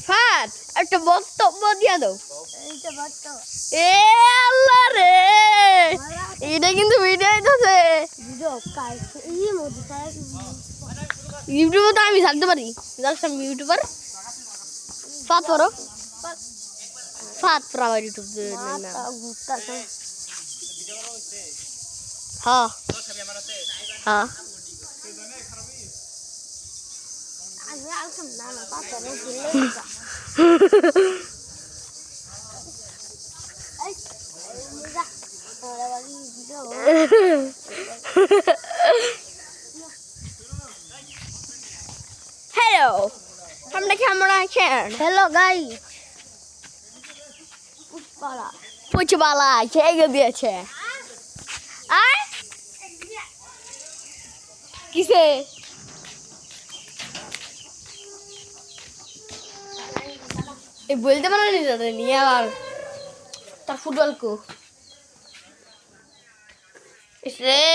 ফাত একটা বক্তব্য দিয়া দাও। এ আল্লাহ রে, এটা কিন্তু ভিডিও আইতাছে। ইউটিউবে তো আমি ছাড়তে পারি, জানিস আমি ইউটিউবার। ফাত পড়ো, ফাত পড়ো আমার ইউটিউব। হ্যাঁ হ্যাঁ হ্যালো, আমরা কেমন আছেন? হ্যালো গাই, পুচবালা খেয়ে দিয়েছে। আয় কিসে বলতে পারো নিয়ে আবার তার ফুটবল কো